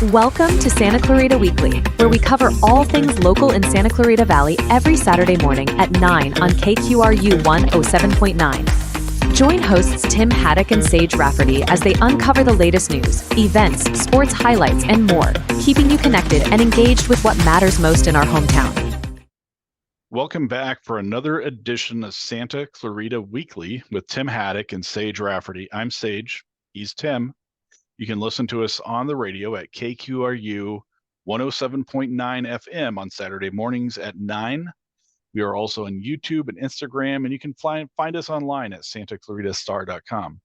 Welcome to Santa Clarita Weekly, where we cover all things local in Santa Clarita Valley every Saturday morning at 9 on KQRU 107.9. Join hosts Tim Haddock and Sage Rafferty as they uncover the latest news, events, sports highlights, and more, keeping you connected and engaged with what matters most in our hometown. Welcome back for another edition of Santa Clarita Weekly with Tim Haddock and Sage Rafferty. I'm Sage. He's Tim. You can listen to us on the radio at KQRU 107.9 FM on Saturday mornings at 9. We are also on YouTube and Instagram, and you can find us online at santaclaritastar.com.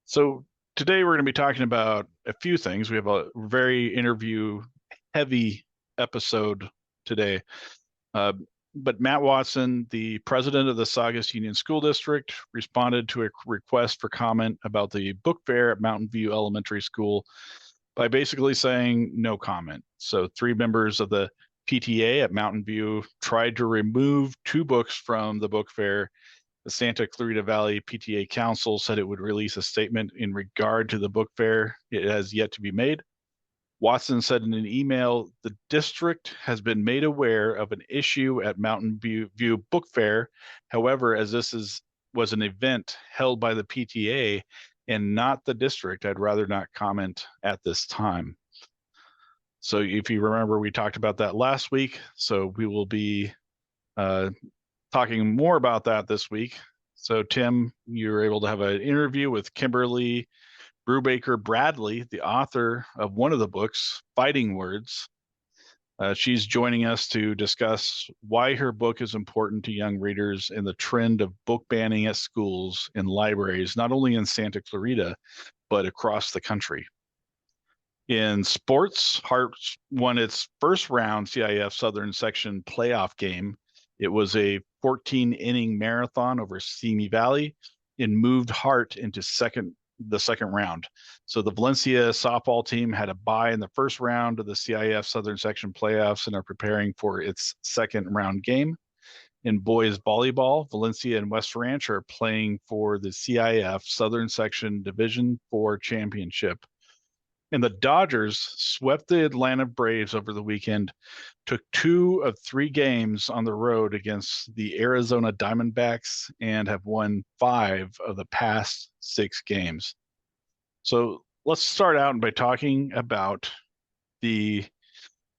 So today we're going to be talking about a few things. We have a very interview-heavy episode today. But Matt Watson, the president of the Saugus Union School District, responded to a request for comment about the book fair at Mountainview Elementary School by basically saying no comment. So 3 members of the PTA at Mountainview tried to remove 2 books from the book fair. The Santa Clarita Valley PTA Council said it would release a statement in regard to the book fair. It has yet to be made. Watson said in an email, the district has been made aware of an issue at Mountainview Book Fair. However, as this was an event held by the PTA and not the district, I'd rather not comment at this time. So if you remember, we talked about that last week. So we will be talking more about that this week. So Tim, you were able to have an interview with Kimberly Brubaker Bradley, the author of one of the books, Fighting Words. She's joining us to discuss why her book is important to young readers and the trend of book banning at schools and libraries, not only in Santa Clarita, but across the country. In sports, Hart won its first round CIF Southern Section playoff game. It was a 14-inning marathon over Simi Valley and moved Hart into the second round. So the Valencia softball team had a bye in the first round of the CIF Southern Section playoffs and are preparing for its second round game. In boys volleyball, Valencia and West Ranch are playing for the CIF Southern Section Division IV championship. And the Dodgers swept the Atlanta Braves over the weekend, took 2 of 3 games on the road against the Arizona Diamondbacks, and have won 5 of the past 6 games. So let's start out by talking about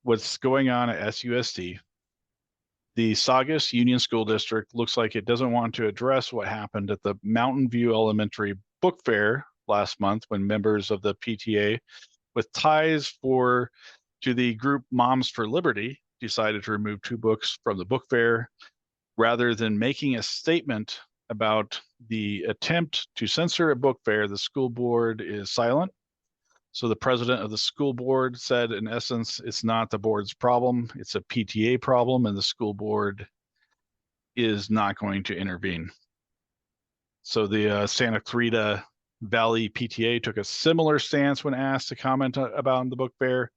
what's going on at SUSD. The Saugus Union School District looks like it doesn't want to address what happened at the Mountain View Elementary Book Fair last month when members of the PTA with ties to the group Moms for Liberty decided to remove 2 books from the book fair. Rather than making a statement about the attempt to censor a book fair, the school board is silent. So the president of the school board said, in essence, it's not the board's problem, it's a PTA problem, and the school board is not going to intervene. So the Santa Clarita Valley PTA took a similar stance when asked to comment about the book fair,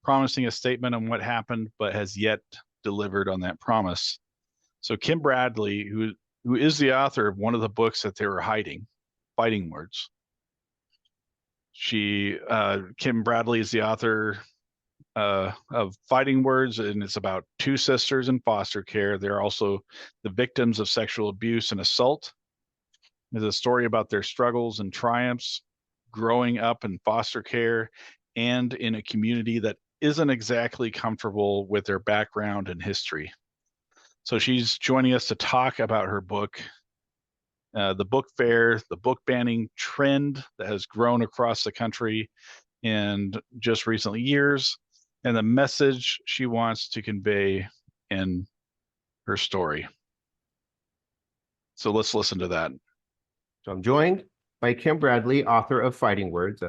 promising a statement on what happened, but has yet delivered on that promise. So Kim Bradley, who is the author of one of the books that they were hiding, Fighting Words. Kim Bradley is the author of Fighting Words, and it's about 2 sisters in foster care. They're also the victims of sexual abuse and assault. It's a story about their struggles and triumphs, growing up in foster care and in a community that isn't exactly comfortable with their background and history. So she's joining us to talk about her book, the book fair, the book banning trend that has grown across the country in just recent years, and the message she wants to convey in her story. So let's listen to that. So I'm joined by Kim Bradley, author of Fighting Words.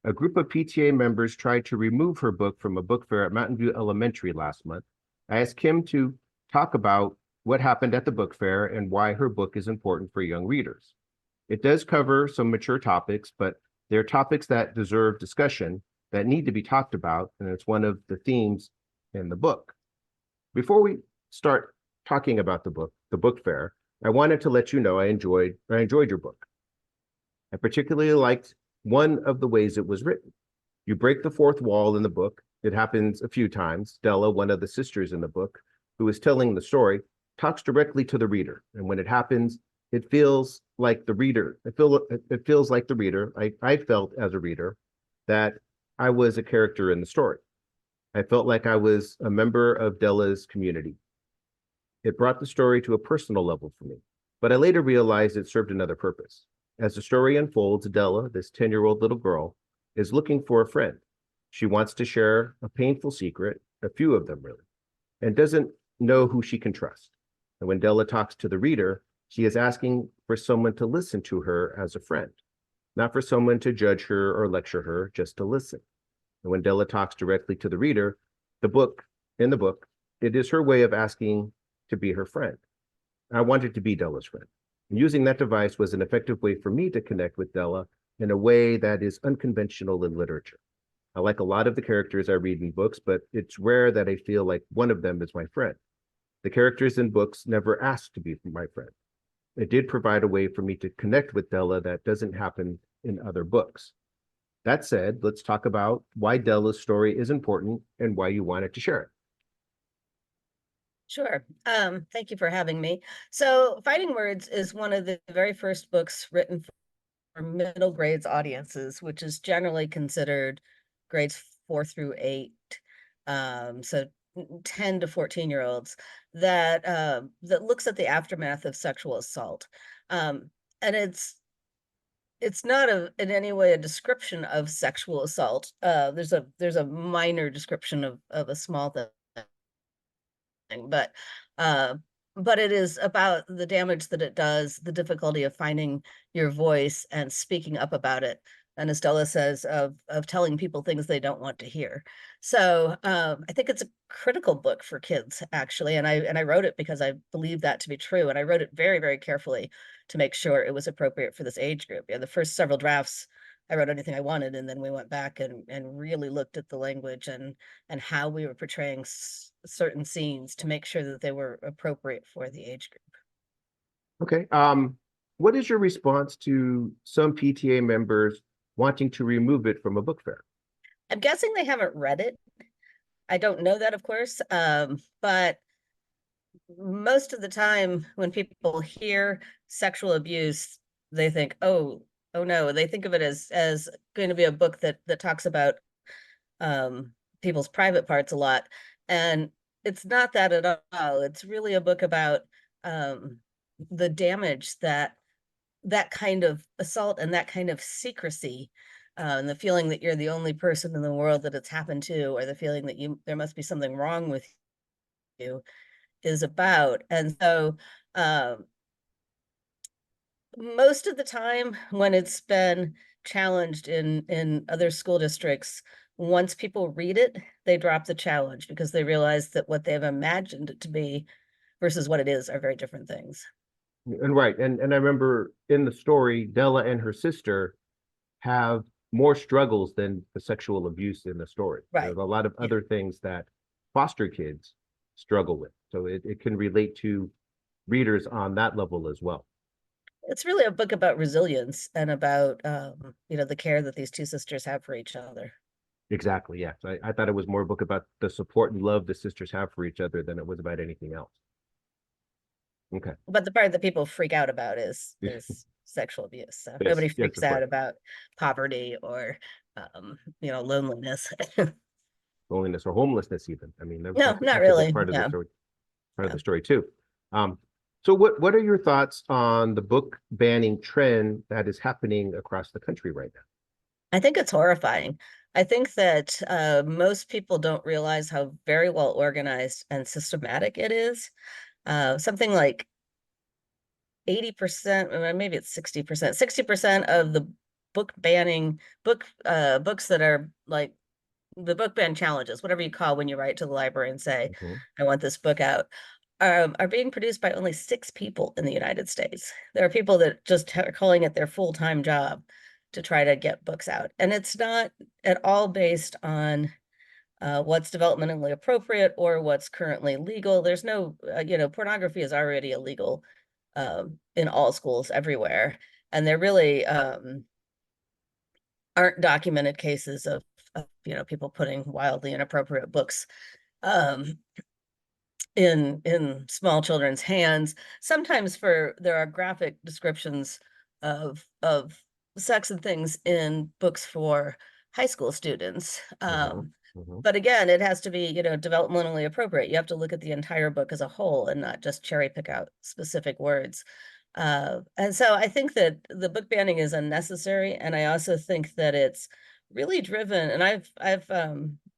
A group of PTA members tried to remove her book from a book fair at Mountainview Elementary last month. I asked Kim to talk about what happened at the book fair and why her book is important for young readers. It does cover some mature topics, but they're topics that deserve discussion, that need to be talked about, and it's one of the themes in the book. Before we start talking about the book fair, I wanted to let you know I enjoyed your book. I particularly liked one of the ways it was written. You break the fourth wall in the book. It happens a few times. Della, one of the sisters in the book, who is telling the story, talks directly to the reader. And when it happens, it feels like the reader. It feels like the reader. I felt as a reader that I was a character in the story. I felt like I was a member of Della's community. It brought the story to a personal level for me, but I later realized it served another purpose. As the story unfolds, Della, this 10-year-old little girl, is looking for a friend. She wants to share a painful secret, a few of them really, and doesn't know who she can trust. And when Della talks to the reader, she is asking for someone to listen to her as a friend, not for someone to judge her or lecture her, just to listen. And when Della talks directly to the reader, in the book, it is her way of asking to be her friend. I wanted to be Della's friend. And using that device was an effective way for me to connect with Della in a way that is unconventional in literature. I like a lot of the characters I read in books, but it's rare that I feel like one of them is my friend. The characters in books never asked to be my friend. It did provide a way for me to connect with Della that doesn't happen in other books. That said, let's talk about why Della's story is important and why you wanted to share it. Sure. Thank you for having me. So Fighting Words is one of the very first books written for middle grades audiences, which is generally considered grades 4 through 8. So 10 to 14-year-olds that looks at the aftermath of sexual assault. And it's not in any way a description of sexual assault. There's a minor description of a small thing. But it is about the damage that it does, the difficulty of finding your voice and speaking up about it. And as Della says, of telling people things they don't want to hear. So I think it's a critical book for kids, actually. And I wrote it because I believe that to be true. And I wrote it very, very carefully to make sure it was appropriate for this age group. Yeah, the first several drafts, I wrote anything I wanted, and then we went back and really looked at the language and how we were portraying certain scenes to make sure that they were appropriate for the age group. Okay. What is your response to some PTA members wanting to remove it from a book fair? I'm guessing they haven't read it. I don't know that, of course, but most of the time when people hear sexual abuse, they think, oh no, they think of it as going to be a book that talks about people's private parts a lot. And it's not that at all. It's really a book about the damage that kind of assault and that kind of secrecy, and the feeling that you're the only person in the world that it's happened to, or the feeling that there must be something wrong with you, is about. And so most of the time when it's been challenged in other school districts, once people read it, they drop the challenge because they realize that what they've imagined it to be versus what it is are very different things. And right. And I remember in the story, Della and her sister have more struggles than the sexual abuse in the story. Right. There's a lot of other things that foster kids struggle with. So it can relate to readers on that level as well. It's really a book about resilience and about the care that these two sisters have for each other. Exactly. Yeah. So I thought it was more a book about the support and love the sisters have for each other than it was about anything else. Okay. But the part that people freak out about is sexual abuse. So Yes, nobody yes, freaks of course. out about poverty or loneliness. Loneliness or homelessness, even. I mean, No, that's not a really. part of No. the story. Part of No. the story too. So what are your thoughts on the book banning trend that is happening across the country right now? I think it's horrifying. I think that most people don't realize how very well organized and systematic it is. Something like 80%, maybe it's 60%, 60% of the books that are like the book ban challenges, whatever you call when you write to the library and say, I want this book out, are being produced by only 6 people in the United States. There are people that just are calling it their full-time job to try to get books out. And it's not at all based on what's developmentally appropriate or what's currently legal. There's no, pornography is already illegal in all schools everywhere. And there really aren't documented cases of people putting wildly inappropriate books um, in small children's hands. Sometimes there are graphic descriptions of sex and things in books for high school students. But again, it has to be, developmentally appropriate. You have to look at the entire book as a whole and not just cherry pick out specific words. And so I think that the book banning is unnecessary, and I also think that it's really driven. And I've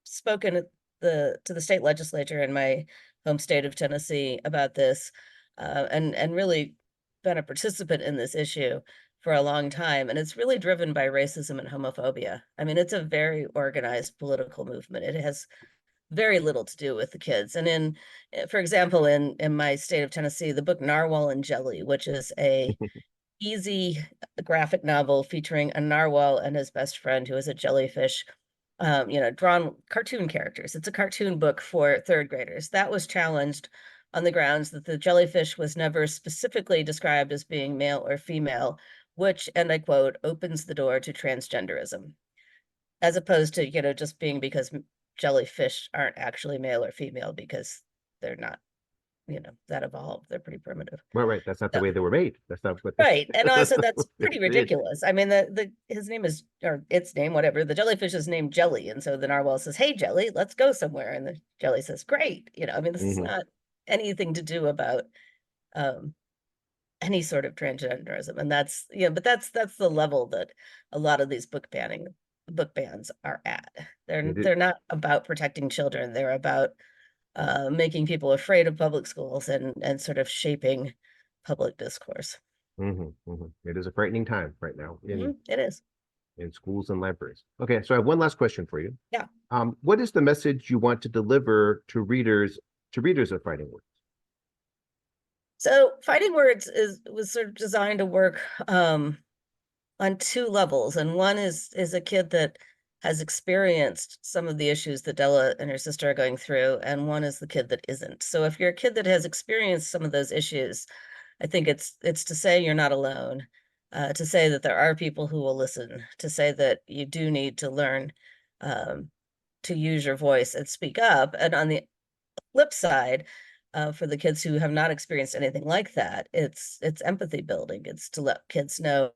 spoken to the state legislature in my home state of Tennessee about this, and really been a participant in this issue for a long time. And it's really driven by racism and homophobia. I mean, it's a very organized political movement. It has very little to do with the kids. And for example, in my state of Tennessee, the book Narwhal and Jelly, which is a easy graphic novel featuring a narwhal and his best friend, who is a jellyfish, drawn cartoon characters. It's a cartoon book for third graders. That was challenged on the grounds that the jellyfish was never specifically described as being male or female, which, and I quote, opens the door to transgenderism, as opposed to, just being because jellyfish aren't actually male or female, because they're not, that evolved. They're pretty primitive. Right. That's not the way they were made. That's not what. Right. And also that's pretty ridiculous. I mean, his name is, or its name, whatever, the jellyfish is named Jelly. And so the narwhal says, "Hey, Jelly, let's go somewhere." And the jelly says, "Great." I mean, this is not anything to do about any sort of transgenderism. And that's, but that's the level that a lot of these book bans are at. They're not about protecting children. They're about making people afraid of public schools and sort of shaping public discourse. It is a frightening time right now. It is. In schools and libraries. Okay, so I have one last question for you. Yeah. What is the message you want to deliver to readers of Fighting Words? So Fighting Words was sort of designed to work on two levels. And one is a kid that has experienced some of the issues that Della and her sister are going through, and one is the kid that isn't. So if you're a kid that has experienced some of those issues, I think it's to say you're not alone, to say that there are people who will listen, to say that you do need to learn to use your voice and speak up. And on the flip side, for the kids who have not experienced anything like that, it's empathy building. It's to let kids know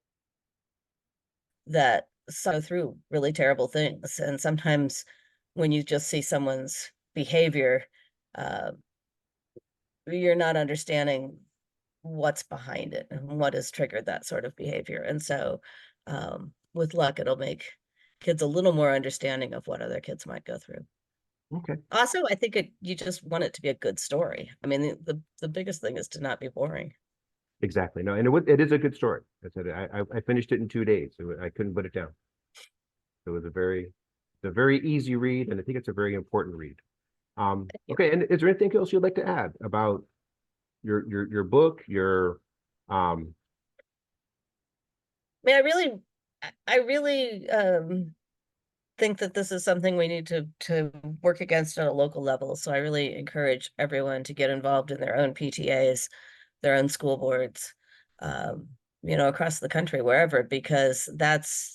that go through really terrible things. And sometimes when you just see someone's behavior, you're not understanding what's behind it and what has triggered that sort of behavior. And so with luck, it'll make kids a little more understanding of what other kids might go through. Okay. Also, I think you just want it to be a good story. I mean, the biggest thing is to not be boring. Exactly. No, and it is a good story. I said I finished it in 2 days. So I couldn't put it down. It was a very easy read, and I think it's a very important read. Okay, and is there anything else you'd like to add about your book, I mean, I really think that this is something we need to work against at a local level. So I really encourage everyone to get involved in their own PTAs, their own school boards, across the country, wherever, because that's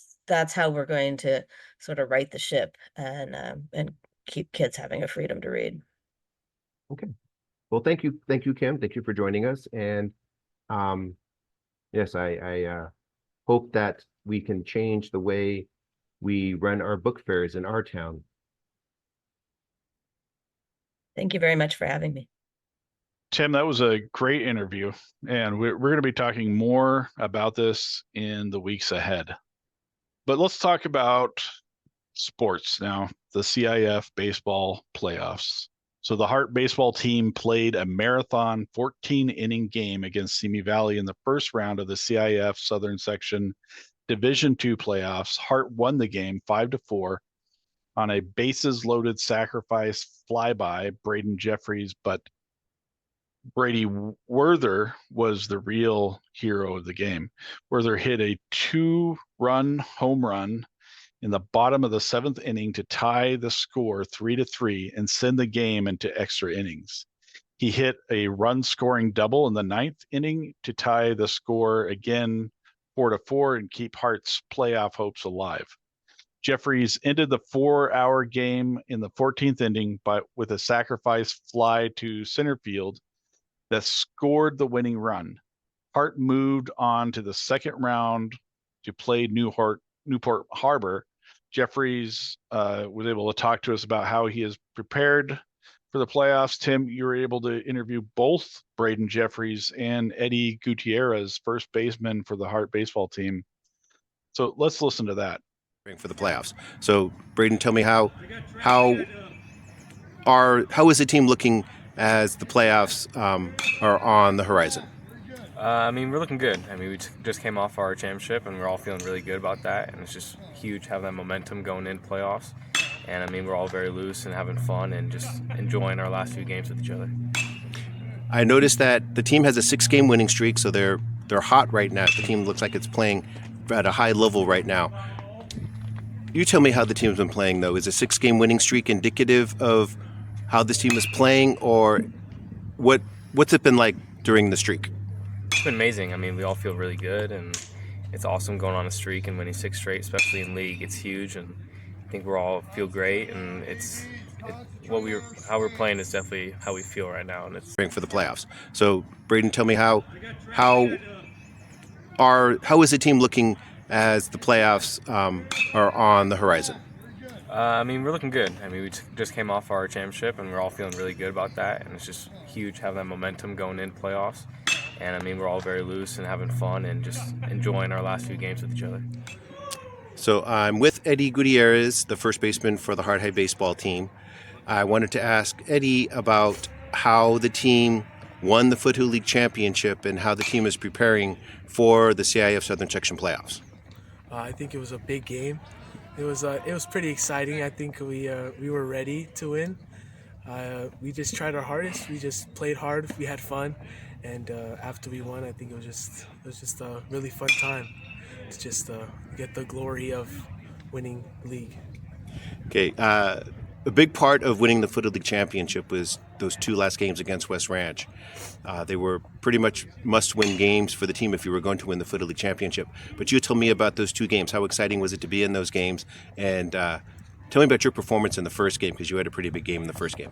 how we're going to sort of right the ship and keep kids having a freedom to read. Okay. Well, thank you, Kim. Thank you for joining us. And yes, I hope that we can change the way we run our book fairs in our town. Thank you very much for having me. Tim, that was a great interview, and we're going to be talking more about this in the weeks ahead. But let's talk about sports now, the CIF baseball playoffs. So the Hart baseball team played a marathon 14-inning game against Simi Valley in the first round of the CIF Southern Section Division II playoffs. Hart won the game 5-4 on a bases-loaded sacrifice flyby, Braden Jeffries, but Brady Werther was the real hero of the game. Werther hit a 2-run home run in the bottom of the 7th inning to tie the score 3-3 and send the game into extra innings. He hit a run-scoring double in the 9th inning to tie the score again 4-4 and keep Hart's playoff hopes alive. Jeffries ended the 4-hour game in the 14th inning with a sacrifice fly to center field that scored the winning run. Hart moved on to the second round to play Newport Harbor. Jeffries was able to talk to us about how he is prepared for the playoffs. Tim, you were able to interview both Braden Jeffries and Eddie Gutierrez, first baseman for the Hart baseball team. So let's listen to that. For the playoffs. So Braden, tell me how is the team looking as the playoffs are on the horizon? We're looking good. We just came off our championship, and we're all feeling really good about that. And it's just huge having that momentum going into playoffs. And we're all very loose and having fun and just enjoying our last few games with each other. I noticed that the team has a 6-game winning streak, so they're hot right now. The team looks like it's playing at a high level right now. You tell me how the team's been playing, though. Is a 6-game winning streak indicative of how this team is playing, or what's it been like during the streak? It's been amazing. We all feel really good, and it's awesome going on a streak and winning 6 straight, especially in league. It's huge, and I think we all feel great, and how we're playing is definitely how we feel right now, and it's for the playoffs. So, Braden, tell me how is the team looking as the playoffs are on the horizon? We're looking good. We just came off our championship, and we're all feeling really good about that. And it's just huge having that momentum going into playoffs. And we're all very loose and having fun and just enjoying our last few games with each other. So I'm with Eddie Gutierrez, the first baseman for the Hart High baseball team. I wanted to ask Eddie about how the team won the Foothill League Championship and how the team is preparing for the CIF Southern Section playoffs. I think it was a big game. It was pretty exciting. I think we were ready to win. We just tried our hardest. We just played hard. We had fun, and after we won, I think it was just a really fun time to just get the glory of winning league. Okay, a big part of winning the Foothill League Championship was those 2 last games against West Ranch. They were pretty much must-win games for the team if you were going to win the Foothill League Championship. But you tell me about those 2 games. How exciting was it to be in those games? And tell me about your performance in the first game, because you had a pretty big game in the first game.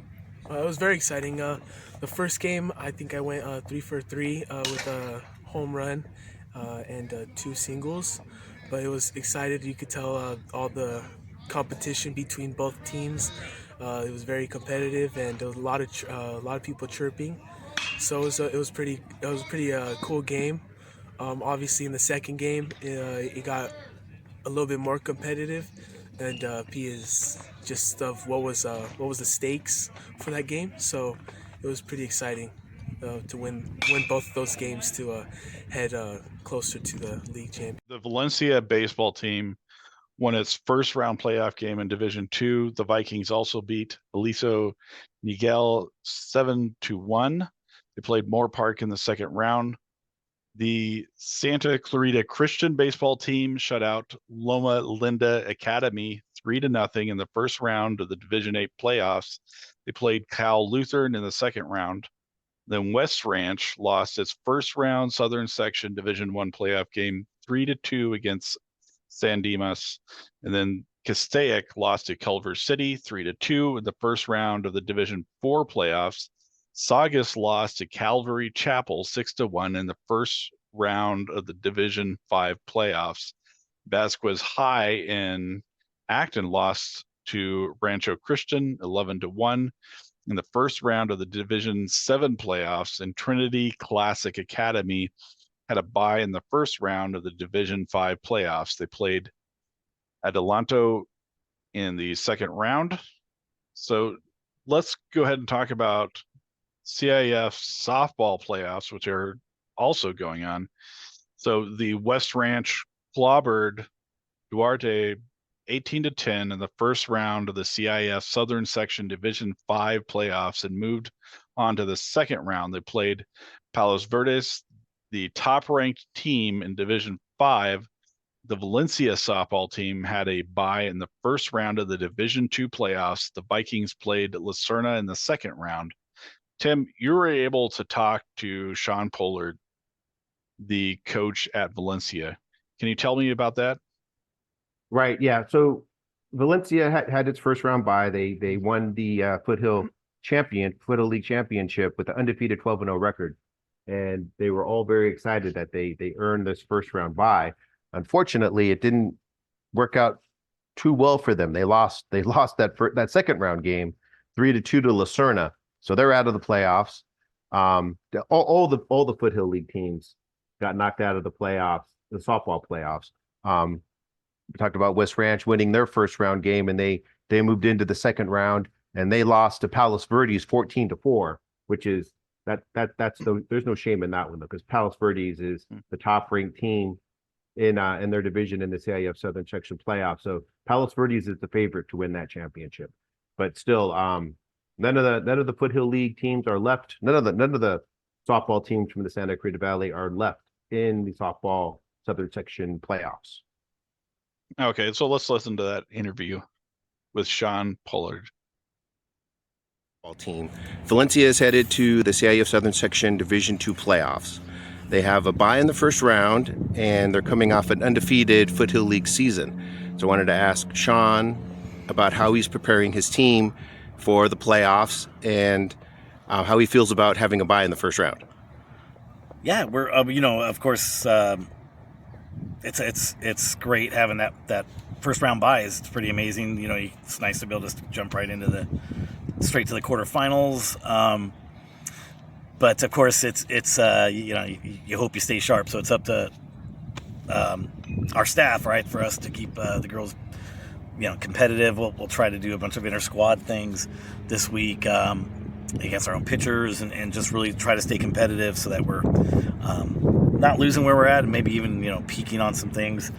It was very exciting. The first game, I think I went 3 for 3 with a home run and 2 singles. But it was excited. You could tell all the competition between both teams. It was very competitive, and there was a lot of people chirping. So it was pretty cool game. Obviously, in the second game, it got a little bit more competitive, and P is just of what was the stakes for that game. So it was pretty exciting to win both of those games to head closer to the league champion. The Valencia baseball team won its first round playoff game in Division II. The Vikings also beat Aliso Miguel 7-1. They played Moore Park in the second round. The Santa Clarita Christian baseball team shut out Loma Linda Academy 3-0 in the first round of the Division 8 playoffs. They played Cal Lutheran in the second round. Then West Ranch lost its first round Southern Section Division 1 playoff game 3-2 against San Dimas. And then Castaic lost to Culver City 3-2 in the first round of the Division 4 playoffs. Saugus lost to Calvary Chapel 6-1 in the first round of the Division 5 playoffs. Vasquez High in Acton lost to Rancho Christian 11-1 in the first round of the Division 7 playoffs, and Trinity Classic Academy had a bye in the first round of the Division 5 playoffs. They played Adelanto in the second round. So let's go ahead and talk about CIF softball playoffs, which are also going on. So the West Ranch clobbered Duarte 18-10 in the first round of the CIF Southern Section Division 5 playoffs and moved on to the second round. They played Palos Verdes, the top-ranked team in Division 5. The Valencia softball team had a bye in the first round of the Division 2 playoffs. The Vikings played Lucerna in the second round. Tim, you were able to talk to Sean Pollard, the coach at Valencia. Can you tell me about that? Right, yeah. So Valencia had its first round bye. They won the Foothill League championship with an undefeated 12-0 record, and they were all very excited that they earned this first round bye. Unfortunately, it didn't work out too well for them. They lost that second round game 3-2 to Lucerna, so they're out of the playoffs. All the Foothill League teams got knocked out of the playoffs, the softball playoffs. We talked about West Ranch winning their first round game, and they moved into the second round, and they lost to Palos Verdes 14-4, which is there's no shame in that one though, because Palos Verdes is the top ranked team in their division in the CIF Southern Section playoff. So Palos Verdes is the favorite to win that championship. But still, none of the Foothill League teams are left. None of the softball teams from the Santa Clarita Valley are left in the softball Southern Section playoffs. Okay, so let's listen to that interview with Sean Pollard. Team. Valencia is headed to the CIF Southern Section Division II playoffs. They have a bye in the first round, and they're coming off an undefeated Foothill League season. So I wanted to ask Sean about how he's preparing his team for the playoffs and how he feels about having a bye in the first round. Yeah, we're of course it's great having that first round bye. It's pretty amazing. It's nice to be able to jump right into straight to the quarterfinals. But of course it's you hope you stay sharp. So it's up to our staff, right, for us to keep the girls competitive. We'll try to do a bunch of inter-squad things this week against our own pitchers and just really try to stay competitive so that we're not losing where we're at, and maybe even peaking on some things.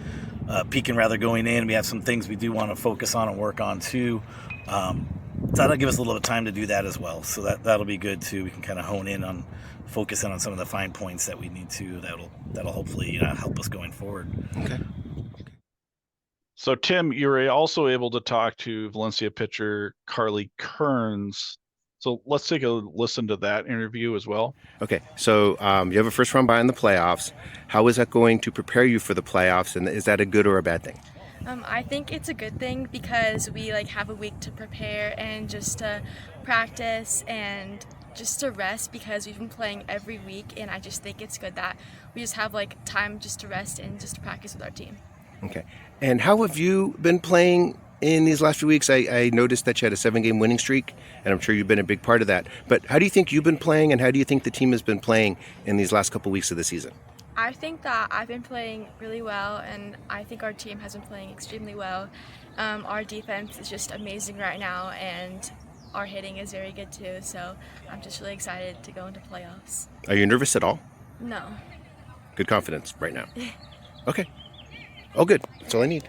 Going in. We have some things we do want to focus on and work on too. So that'll give us a little bit of time to do that as well. So that'll be good too. We can kind of hone in on focusing on some of the fine points that we need to. That'll hopefully help us going forward. Okay. So Tim, you were also able to talk to Valencia pitcher Carly Kearns. So let's take a listen to that interview as well. Okay, so you have a first round bye in the playoffs. How is that going to prepare you for the playoffs, and is that a good or a bad thing? I think it's a good thing because we have a week to prepare and just to practice and just to rest, because we've been playing every week, and I just think it's good that we just have time just to rest and just to practice with our team. Okay, and how have you been playing in these last few weeks? I noticed that you had a 7-game winning streak, and I'm sure you've been a big part of that. But how do you think you've been playing, and how do you think the team has been playing in these last couple weeks of the season? I think that I've been playing really well, and I think our team has been playing extremely well. Our defense is just amazing right now, and our hitting is very good too, so I'm just really excited to go into playoffs. Are you nervous at all? No. Good confidence right now. Okay. Oh, good. That's all I need.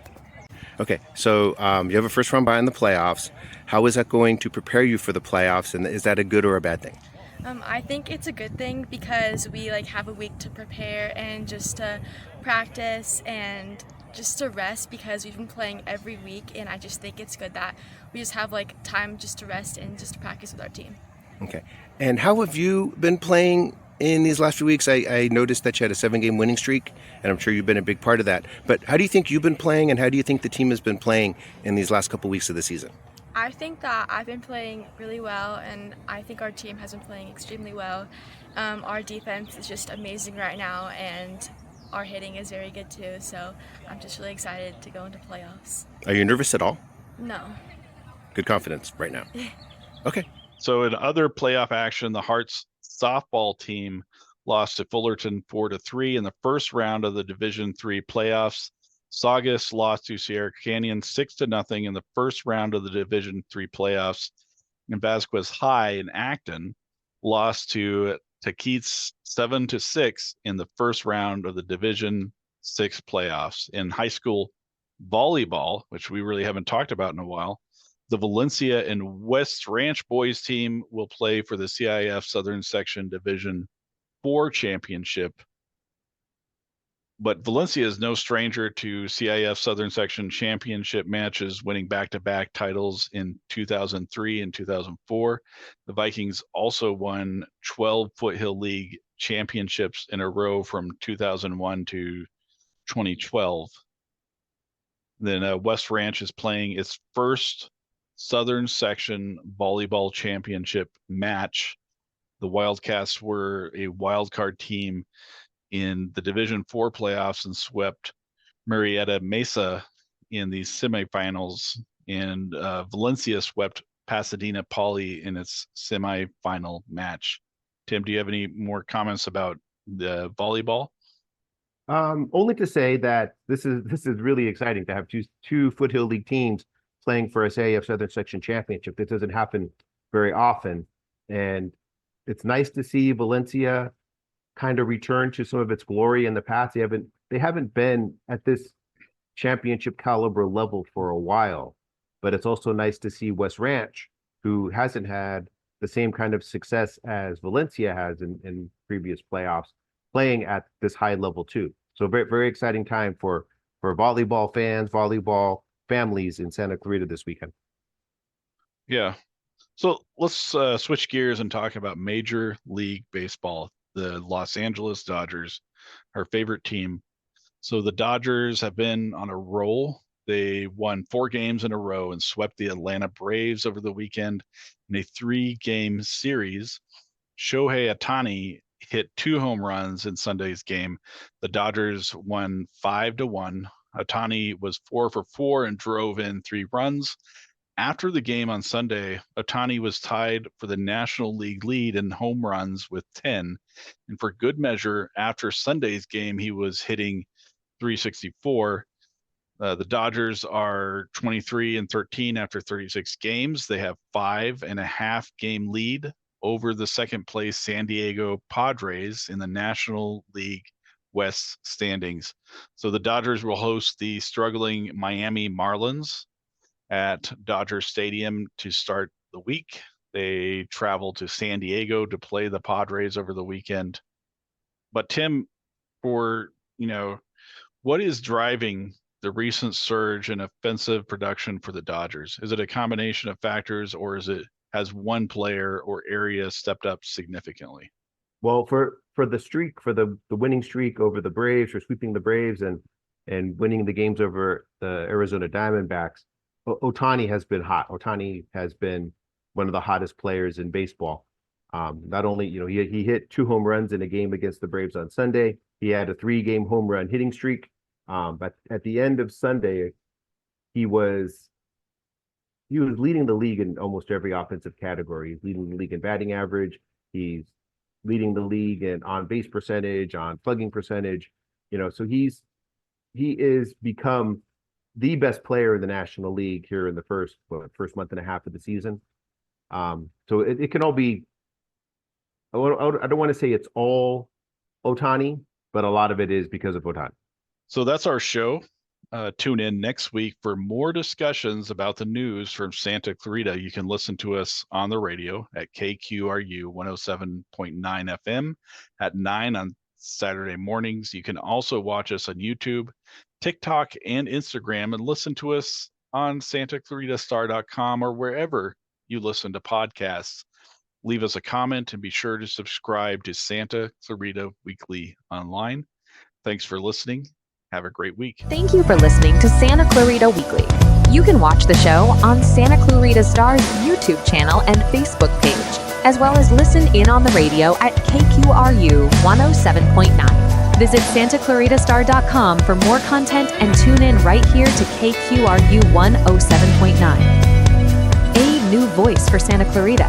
Okay, so you have a first round bye in the playoffs. How is that going to prepare you for the playoffs, and is that a good or a bad thing? I think it's a good thing because we have a week to prepare and just to practice and just to rest, because we've been playing every week, and I just think it's good that we just have time just to rest and just to practice with our team. Okay, and how have you been playing in these last few weeks? I noticed that you had a 7-game winning streak, and I'm sure you've been a big part of that. But how do you think you've been playing, and how do you think the team has been playing in these last couple weeks of the season? I think that I've been playing really well, and I think our team has been playing extremely well. Our defense is just amazing right now, and our hitting is very good too, so I'm just really excited to go into playoffs. Are you nervous at all? No. Good confidence right now. Okay. So in other playoff action, the Hart's softball team lost to Fullerton 4-3 in the first round of the Division III playoffs. Saugus lost to Sierra Canyon 6-0 in the first round of the Division III playoffs. And Vasquez High in Acton lost to Keats 7-6 in the first round of the Division VI playoffs. In high school volleyball, which we really haven't talked about in a while, the Valencia and West Ranch boys team will play for the CIF Southern Section Division IV championship. But Valencia is no stranger to CIF Southern Section championship matches, winning back-to-back titles in 2003 and 2004. The Vikings also won 12 Foothill League championships in a row from 2001 to 2012. Then West Ranch is playing its first Southern Section volleyball championship match. The Wildcats were a wild card team in the Division IV playoffs and swept Murrieta Mesa in the semifinals, and Valencia swept Pasadena Poly in its semifinal match. Tim, do you have any more comments about the volleyball? Only to say that this is really exciting to have two Foothill League teams playing for a CIF Southern Section Championship. This doesn't happen very often, and it's nice to see Valencia kind of return to some of its glory in the past. They haven't been at this championship caliber level for a while, but it's also nice to see West Ranch, who hasn't had the same kind of success as Valencia has in previous playoffs, playing at this high level too. So very, very exciting time for volleyball fans, volleyball families in Santa Clarita this weekend. Yeah. So let's switch gears and talk about Major League Baseball. The Los Angeles Dodgers, our favorite team. So the Dodgers have been on a roll. They won 4 games in a row and swept the Atlanta Braves over the weekend in a 3-game series. Shohei Ohtani hit 2 home runs in Sunday's game. The Dodgers won 5-1. Ohtani was 4 for 4 and drove in 3 runs. After the game on Sunday, Ohtani was tied for the National League lead in home runs with 10. And for good measure, after Sunday's game, he was hitting .364. The Dodgers are 23-13 after 36 games. They have 5.5 game lead over the second place San Diego Padres in the National League West standings. So the Dodgers will host the struggling Miami Marlins at Dodger Stadium to start the week. They travel to San Diego to play the Padres over the weekend. But Tim, what is driving the recent surge in offensive production for the Dodgers? Is it a combination of factors, or has one player or area stepped up significantly? Well, for the streak, for the winning streak over the Braves, for sweeping the Braves and winning the games over the Arizona Diamondbacks, Ohtani has been hot. Ohtani has been one of the hottest players in baseball. Not only, he hit 2 home runs in a game against the Braves on Sunday. He had a 3-game home run hitting streak. But at the end of Sunday, he was leading the league in almost every offensive category. He's leading the league in batting average. He's leading the league in on base percentage, on slugging percentage. So he is become the best player in the National League here in the first month and a half of the season. So it can all be, I don't want to say it's all Ohtani, but a lot of it is because of Ohtani. So that's our show. Tune in next week for more discussions about the news from Santa Clarita. You can listen to us on the radio at KQRU 107.9 FM at 9 on Saturday mornings. You can also watch us on YouTube, TikTok, and Instagram, and listen to us on SantaClaritaStar.com or wherever you listen to podcasts. Leave us a comment and be sure to subscribe to Santa Clarita Weekly online. Thanks for listening. Have a great week. Thank you for listening to Santa Clarita Weekly. You can watch the show on Santa Clarita Star's YouTube channel and Facebook page, as well as listen in on the radio at KQRU 107.9. Visit SantaClaritaStar.com for more content and tune in right here to KQRU 107.9. A new voice for Santa Clarita.